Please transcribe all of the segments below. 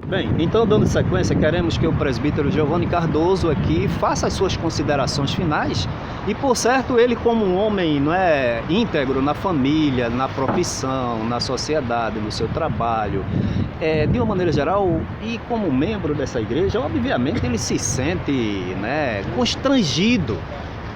Bem, então dando sequência, queremos que o presbítero Giovanni Cardoso aqui faça as suas considerações finais e, por certo, ele como um homem, não é, íntegro na família, na profissão, na sociedade, no seu trabalho, de uma maneira geral, e como membro dessa igreja, obviamente ele se sente, né, constrangido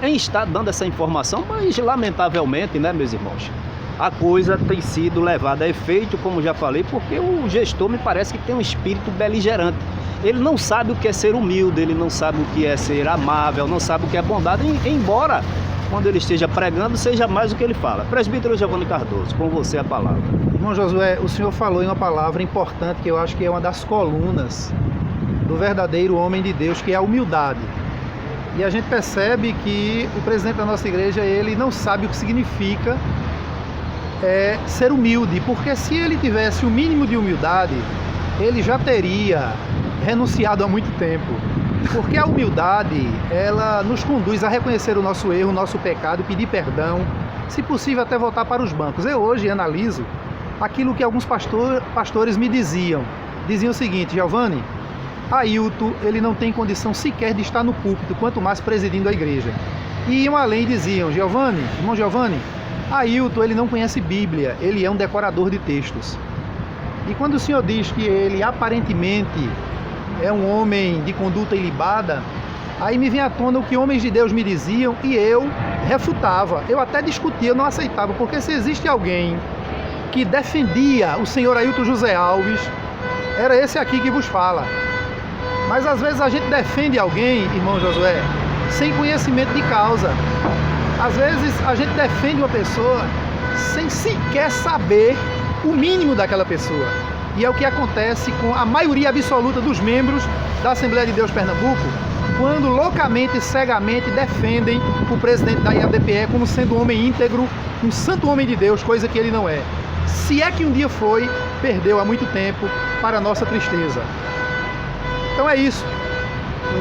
em estar dando essa informação, mas lamentavelmente, né, meus irmãos, a coisa tem sido levada a efeito, como já falei, porque o gestor me parece que tem um espírito beligerante. Ele não sabe o que é ser humilde, ele não sabe o que é ser amável, não sabe o que é bondade, embora quando ele esteja pregando seja mais o que ele fala. Presbítero Giovanni Cardoso, com você a palavra. Irmão Josué, o senhor falou em uma palavra importante que eu acho que é uma das colunas do verdadeiro homem de Deus, que é a humildade. E a gente percebe que o presidente da nossa igreja, ele não sabe o que significa ser humilde, porque se ele tivesse o mínimo de humildade, ele já teria renunciado há muito tempo. Porque a humildade, ela nos conduz a reconhecer o nosso erro, o nosso pecado, pedir perdão, se possível até voltar para os bancos. Eu hoje analiso aquilo que alguns pastores me diziam. Diziam o seguinte: Giovanni, Ailton, ele não tem condição sequer de estar no púlpito, quanto mais presidindo a igreja. E iam além e diziam: Giovanni, irmão Giovanni, Ailton, ele não conhece Bíblia, ele é um decorador de textos. E quando o senhor diz que ele aparentemente é um homem de conduta ilibada, aí me vem à tona o que homens de Deus me diziam e eu refutava. Eu até discutia, eu não aceitava, porque se existe alguém que defendia o senhor Ailton José Alves, era esse aqui que vos fala. Mas às vezes a gente defende alguém, irmão Josué, sem conhecimento de causa. Às vezes a gente defende uma pessoa sem sequer saber o mínimo daquela pessoa. E é o que acontece com a maioria absoluta dos membros da Assembleia de Deus Pernambuco, quando loucamente e cegamente defendem o presidente da IADPE como sendo um homem íntegro, um santo homem de Deus, coisa que ele não é. Se é que um dia foi, perdeu há muito tempo, para a nossa tristeza. Então é isso.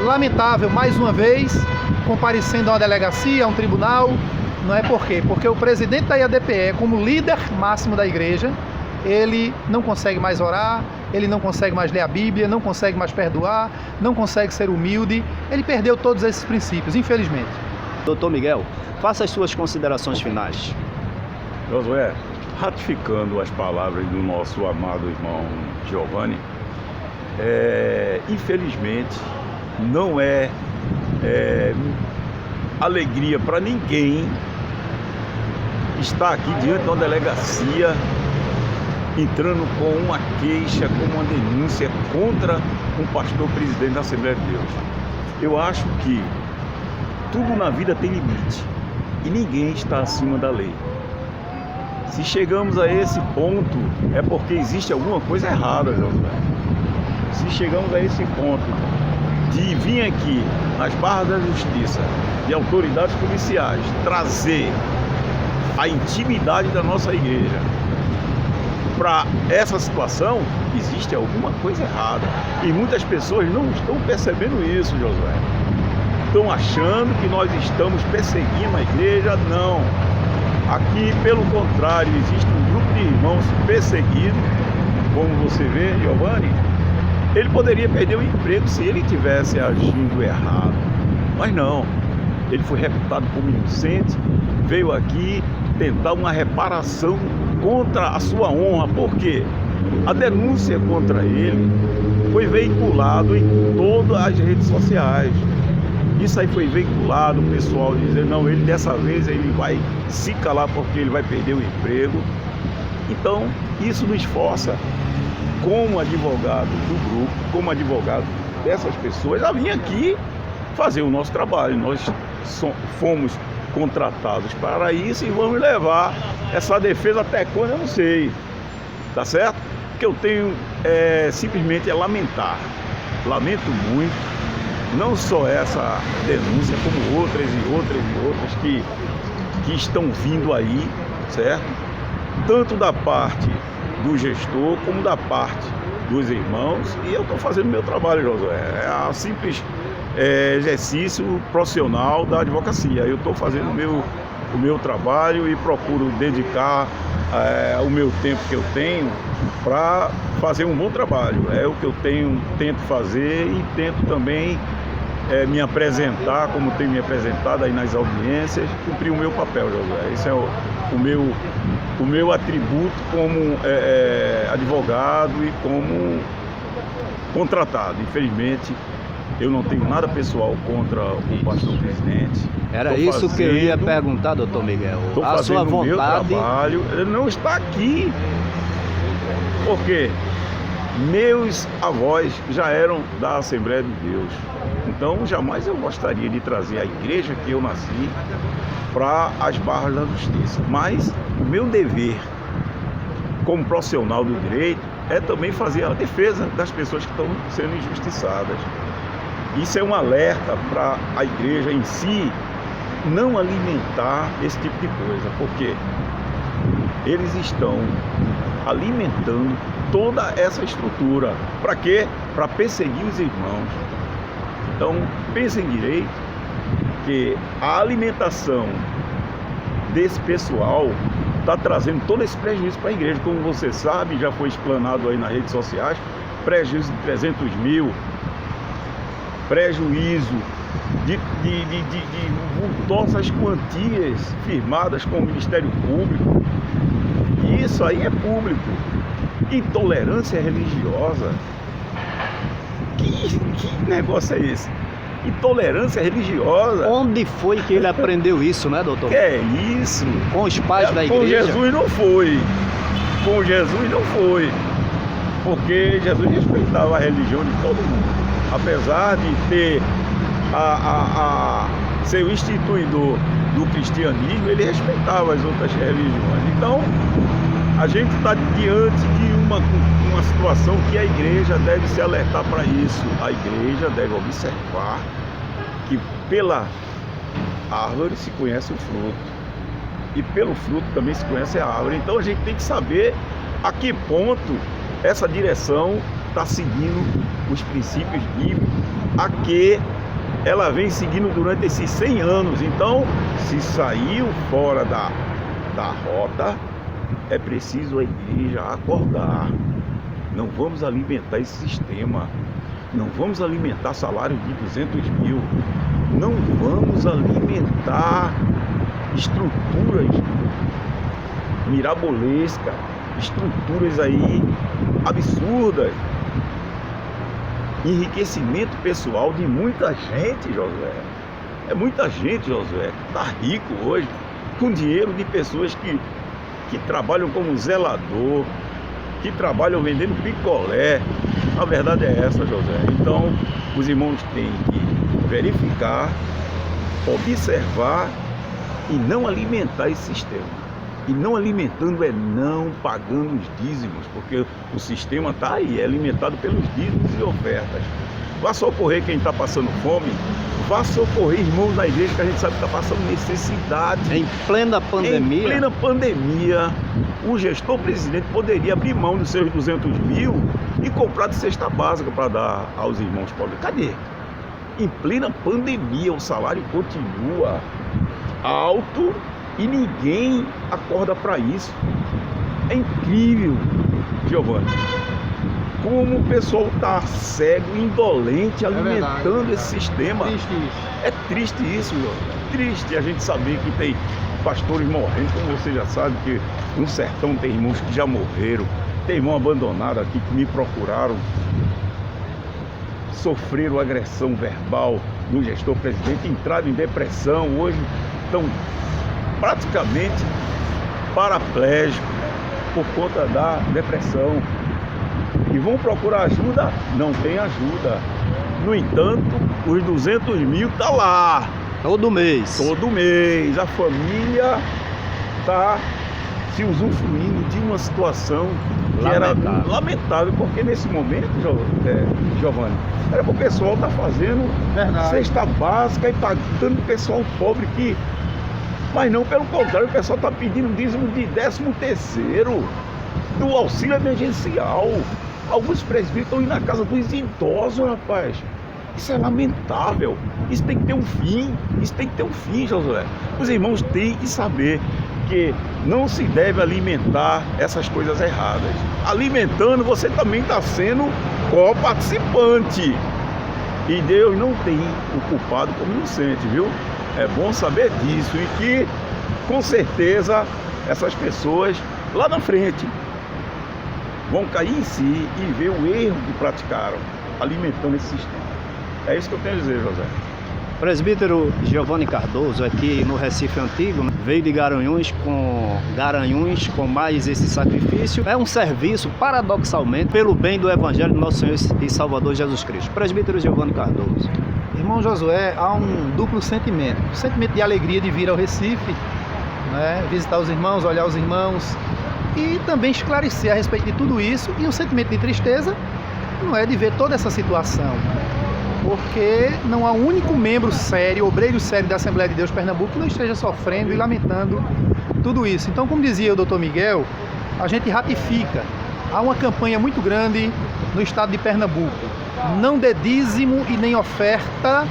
Lamentável, mais uma vez, comparecendo a uma delegacia, a um tribunal. Não é por quê? Porque o presidente da IADPE, como líder máximo da igreja, ele não consegue mais orar, ele não consegue mais ler a Bíblia, não consegue mais perdoar, não consegue ser humilde. Ele perdeu todos esses princípios, infelizmente. Doutor Miguel, faça as suas considerações finais. Josué, ratificando as palavras do nosso amado irmão Giovanni, infelizmente não é alegria para ninguém estar aqui diante de uma delegacia entrando com uma queixa, com uma denúncia contra um pastor presidente da Assembleia de Deus. Eu acho que tudo na vida tem limite e ninguém está acima da lei. Se chegamos a esse ponto, é porque existe alguma coisa errada, Josué. Se chegamos a esse ponto de vir aqui nas barras da justiça, de autoridades policiais, trazer a intimidade da nossa igreja para essa situação, existe alguma coisa errada. E muitas pessoas não estão percebendo isso, Josué. Estão achando que nós estamos perseguindo a igreja. Não. Aqui, pelo contrário, existe um grupo de irmãos perseguidos, como você vê, Giovanni. Ele poderia perder o emprego se ele tivesse agindo errado. Mas não. Ele foi reputado como inocente, veio aqui tentar uma reparação contra a sua honra. Por quê? A denúncia contra ele foi veiculado em todas as redes sociais. Isso aí foi veiculado, o pessoal dizendo, não, ele dessa vez ele vai se calar porque ele vai perder o emprego. Então, isso nos força, como advogado do grupo, como advogado dessas pessoas, a vir aqui fazer o nosso trabalho. Nós fomos contratados para isso e vamos levar essa defesa até quando eu não sei, tá certo? O que eu tenho simplesmente é lamentar. Lamento muito, não só essa denúncia, como outras e outras e outras que estão vindo aí, certo? Tanto da parte do gestor como da parte dos irmãos, e eu estou fazendo meu trabalho, Josué. É um simples exercício profissional da advocacia. Eu estou fazendo o meu trabalho e procuro dedicar o meu tempo que eu tenho para fazer um bom trabalho. É o que eu tento fazer e tento também me apresentar, como tenho me apresentado aí nas audiências, cumprir o meu papel, Josué. Esse é o meu atributo como advogado e como contratado. Infelizmente, eu não tenho nada pessoal contra o pastor presidente. Era isso que eu ia perguntar, doutor Miguel. A sua vontade... meu trabalho, ele não está aqui. Porque meus avós já eram da Assembleia de Deus. Então, jamais eu gostaria de trazer a igreja que eu nasci para as barras da justiça. Mas o meu dever, como profissional do direito, é também fazer a defesa das pessoas que estão sendo injustiçadas. Isso é um alerta para a igreja em si não alimentar esse tipo de coisa, porque eles estão alimentando toda essa estrutura. Para quê? Para perseguir os irmãos. Então, pensem direito que a alimentação desse pessoal está trazendo todo esse prejuízo para a igreja. Como você sabe, já foi explanado aí nas redes sociais, prejuízo de 300 mil, prejuízo de vultosas quantias firmadas com o Ministério Público. E isso aí é público. Intolerância religiosa. Que negócio é esse? Intolerância religiosa. Onde foi que ele aprendeu isso, né, doutor? Que é isso? Com os pais da igreja? Com Jesus não foi. Com Jesus não foi. Porque Jesus respeitava a religião de todo mundo. Apesar de ter ser o instituidor do cristianismo, ele respeitava as outras religiões. Então, a gente está diante de uma situação que a igreja deve se alertar para isso. A igreja deve observar que pela árvore se conhece o fruto e pelo fruto também se conhece a árvore. Então a gente tem que saber a que ponto essa direção está seguindo os princípios bíblicos, a que ela vem seguindo durante esses 100 anos. Então, se saiu fora da rota, é preciso a igreja acordar. Não vamos alimentar esse sistema. Não vamos alimentar salário de 200 mil. Não vamos alimentar estruturas mirabolescas, estruturas aí absurdas. Enriquecimento pessoal de muita gente, Josué. É muita gente, Josué, que está rico hoje, com dinheiro de pessoas que trabalham como zelador, que trabalham vendendo picolé. A verdade é essa, José. Então, os irmãos têm que verificar, observar e não alimentar esse sistema. E não alimentando é não pagando os dízimos, porque o sistema está aí, é alimentado pelos dízimos e ofertas. Vá socorrer quem está passando fome, vá socorrer irmãos da igreja que a gente sabe que está passando necessidade. Em plena pandemia? Em plena pandemia, o gestor presidente poderia abrir mão dos seus 200 mil e comprar de cesta básica para dar aos irmãos pobres. Cadê? Em plena pandemia, o salário continua alto e ninguém acorda para isso. É incrível, Giovanni, como o pessoal está cego, indolente, alimentando esse sistema. É triste isso, meu. É triste a gente saber que tem pastores morrendo, como você já sabe que no sertão tem irmãos que já morreram, tem irmão abandonado aqui que me procuraram, sofreram agressão verbal do gestor presidente, entraram em depressão, hoje estão praticamente paraplégicos por conta da depressão. E vão procurar ajuda? Não tem ajuda. No entanto, os 200 mil tá lá. Todo mês. Todo mês. A família está se usufruindo de uma situação que era lamentável, porque nesse momento, Giovanni, era para o pessoal estar fazendo cesta básica e pagando o pessoal pobre que... Mas não, pelo contrário, o pessoal está pedindo dízimo de 13º, do auxílio emergencial. Alguns presbíteros estão indo na casa dos idosos, rapaz. Isso é lamentável. Isso tem que ter um fim. Isso tem que ter um fim, Josué. Os irmãos têm que saber porque não se deve alimentar essas coisas erradas. Alimentando, você também está sendo co-participante. E Deus não tem o culpado como inocente, viu? É bom saber disso e que, com certeza, essas pessoas lá na frente vão cair em si e ver o erro que praticaram, alimentando esse sistema. É isso que eu tenho a dizer, José. Presbítero Giovanni Cardoso, aqui no Recife Antigo, veio de Garanhuns com mais esse sacrifício. É um serviço, paradoxalmente, pelo bem do Evangelho do nosso Senhor e Salvador Jesus Cristo. Presbítero Giovanni Cardoso. Irmão Josué, há um duplo sentimento. O sentimento de alegria de vir ao Recife, né, visitar os irmãos, olhar os irmãos e também esclarecer a respeito de tudo isso. E um sentimento de tristeza, não é, de ver toda essa situação. Porque não há um único membro sério, obreiro sério da Assembleia de Deus Pernambuco que não esteja sofrendo e lamentando tudo isso. Então, como dizia o Dr. Miguel, a gente ratifica. Há uma campanha muito grande no estado de Pernambuco. Não dê dízimo e nem oferta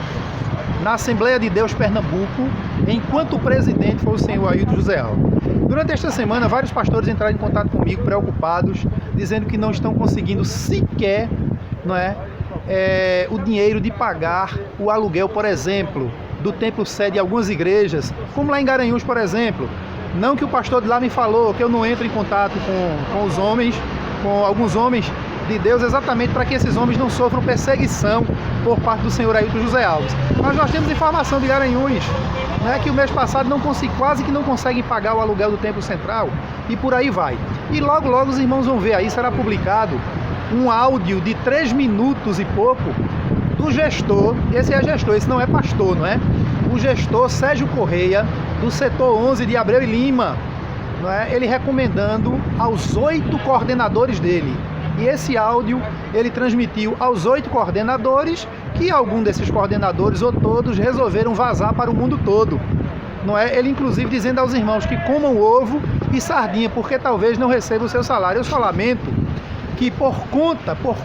na Assembleia de Deus Pernambuco, enquanto o presidente for o senhor Ailton José Alves. Durante esta semana, vários pastores entraram em contato comigo, preocupados, dizendo que não estão conseguindo sequer, não é, o dinheiro de pagar o aluguel, por exemplo, do templo sede de algumas igrejas, como lá em Garanhuns, por exemplo. Não que o pastor de lá me falou que eu não entro em contato com os homens, com alguns homens de Deus, exatamente para que esses homens não sofram perseguição por parte do senhor Ailton José Alves. Mas nós temos informação de Garanhuns, né, que o mês passado quase que não conseguem pagar o aluguel do templo central, e por aí vai. E logo logo os irmãos vão ver aí, será publicado um áudio de 3 minutos e pouco do gestor, esse é gestor, esse não é pastor, não é? O gestor Sérgio Correia, do setor 11 de Abreu e Lima, não é? Ele recomendando aos 8 coordenadores dele. E esse áudio ele transmitiu aos 8 coordenadores, que algum desses coordenadores ou todos resolveram vazar para o mundo todo. Não é? Ele inclusive dizendo aos irmãos que comam ovo e sardinha, porque talvez não recebam o seu salário. Eu só lamento que por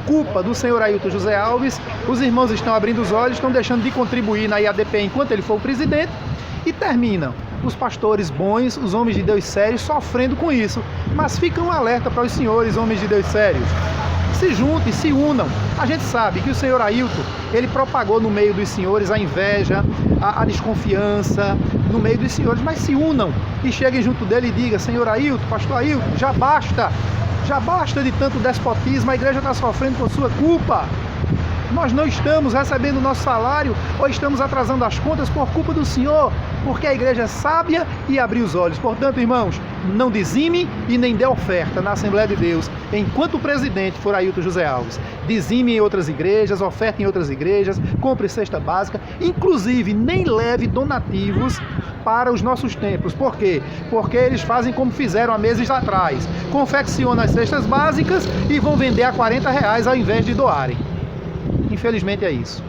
culpa do senhor Ailton José Alves, os irmãos estão abrindo os olhos, estão deixando de contribuir na IADP enquanto ele for o presidente, e terminam os pastores bons, os homens de Deus sérios, sofrendo com isso. Mas fica um alerta para os senhores, homens de Deus sérios. Se juntem, se unam. A gente sabe que o senhor Ailton, ele propagou no meio dos senhores a inveja, a desconfiança, no meio dos senhores, mas se unam e cheguem junto dele e digam: senhor Ailton, pastor Ailton, já basta de tanto despotismo, a igreja está sofrendo por sua culpa. Nós não estamos recebendo o nosso salário ou estamos atrasando as contas por culpa do Senhor, porque a igreja é sábia e abriu os olhos. Portanto, irmãos, não dizime e nem dê oferta na Assembleia de Deus enquanto o presidente for Ailton José Alves. Dizime em outras igrejas, oferta em outras igrejas, compre cesta básica, inclusive nem leve donativos para os nossos templos. Por quê? Porque eles fazem como fizeram há meses atrás. Confeccionam as cestas básicas e vão vender a R$40 ao invés de doarem. Infelizmente é isso.